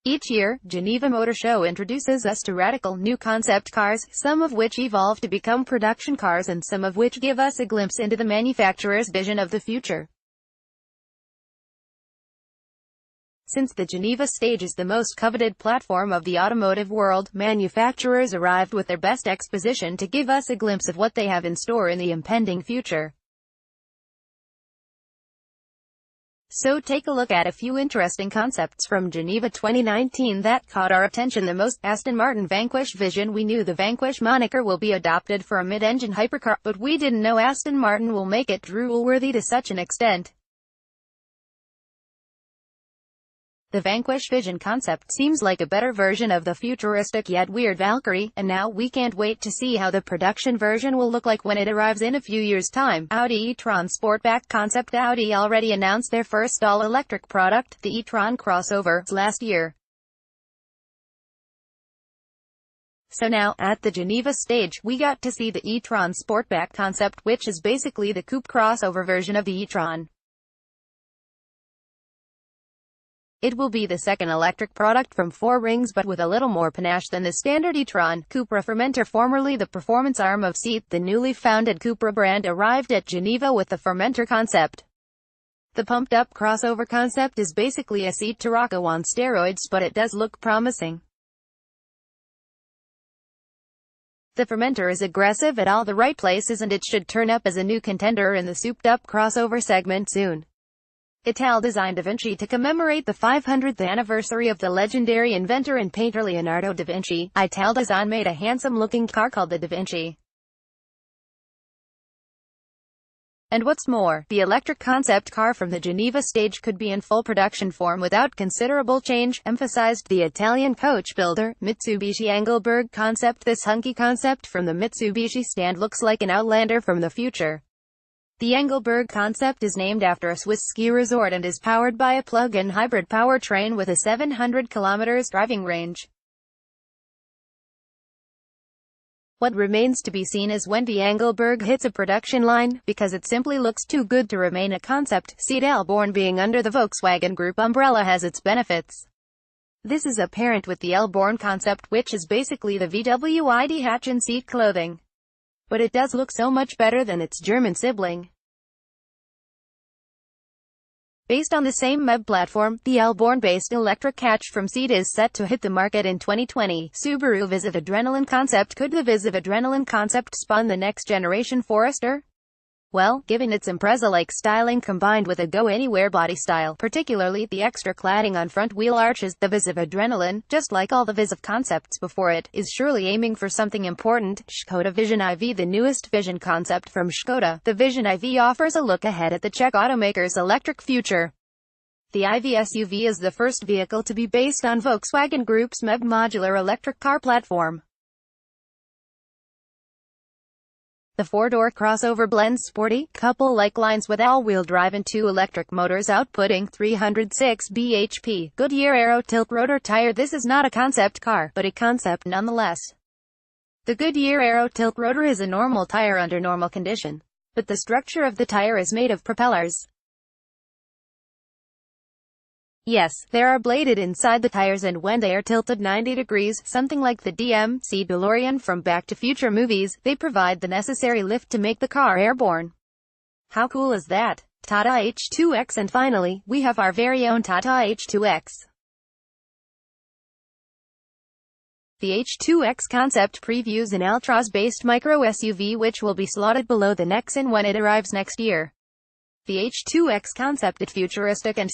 Each year, Geneva Motor Show introduces us to radical new concept cars, some of which evolve to become production cars and some of which give us a glimpse into the manufacturer's vision of the future. Since the Geneva stage is the most coveted platform of the automotive world, manufacturers arrived with their best exposition to give us a glimpse of what they have in store in the impending future. So take a look at a few interesting concepts from Geneva 2019 that caught our attention the most. Aston Martin Vanquish vision. We knew the Vanquish moniker will be adopted for a mid-engine hypercar, but we didn't know Aston Martin will make it drool-worthy to such an extent. The Vanquish vision concept seems like a better version of the futuristic yet weird Valkyrie, and now we can't wait to see how the production version will look like when it arrives in a few years' time. Audi eTron Sportback concept. Audi already announced their first all-electric product, the eTron crossover, last year. So now, at the Geneva stage, we got to see the eTron Sportback concept, which is basically the coupe crossover version of the eTron. It will be the second electric product from Four Rings, but with a little more panache than the standard eTron. Coupe Fermenter, formerly the performance arm of Seat, the newly founded Coupe brand, arrived at Geneva with the Fermenter concept. The pumped-up crossover concept is basically a Seat Tiltrotor on steroids, but it does look promising. The Fermenter is aggressive at all the right places and it should turn up as a new contender in the souped-up crossover segment soon. Tada Da Vinci. To commemorate the 500th anniversary of the legendary inventor and painter Leonardo da Vinci, Tada made a handsome-looking car called the Da Vinci. And what's more, the electric concept car from the Geneva stage could be in full production form without considerable change, emphasized the Italian coach builder, Mitsubishi Engelberg concept. This hunky concept from the Mitsubishi stand looks like an outlander from the future. The Engelberg concept is named after a Swiss ski resort and is powered by a plug-in hybrid powertrain with a 700 km driving range. What remains to be seen is when the Engelberg hits a production line, because it simply looks too good to remain a concept. CDL Born being under the Volkswagen Group umbrella has its benefits. This is apparent with the CDL Born concept, which is basically the VW ID hatch and seat clothing. But it does look so much better than its German sibling. Based on the same MEB platform, the CDL Born-based electric hatch from Seat is set to hit the market in 2020. Subaru Visiv Adrenaline concept. Could the Visiv Adrenaline concept spawn the next generation Forester? Well, given its Impreza-like styling combined with a go-anywhere body style, particularly the extra cladding on front wheel arches, the Visiv Adrenaline, just like all the Visiv concepts before it, is surely aiming for something important. Škoda Vision IV. The newest vision concept from Škoda, the Vision IV offers a look ahead at the Czech automaker's electric future. The IV SUV is the first vehicle to be based on Volkswagen Group's MEB modular electric car platform. The four-door crossover blends sporty, couple-like lines with all-wheel drive and two electric motors outputting 306 bhp. Goodyear Aero Tiltrotor tire. This is not a concept car, but a concept nonetheless. The Goodyear Aero Tiltrotor is a normal tire under normal condition, but the structure of the tire is made of propellers. Yes, they are bladed inside the tires, and when they are tilted 90 degrees, something like the DMC DeLorean from Back to Future movies, they provide the necessary lift to make the car airborne. How cool is that? Tada H2X. And finally, we have our very own Tada H2X. The H2X concept previews an Altroz-based micro SUV which will be slotted below the Nexon when it arrives next year. The H2X concept is futuristic and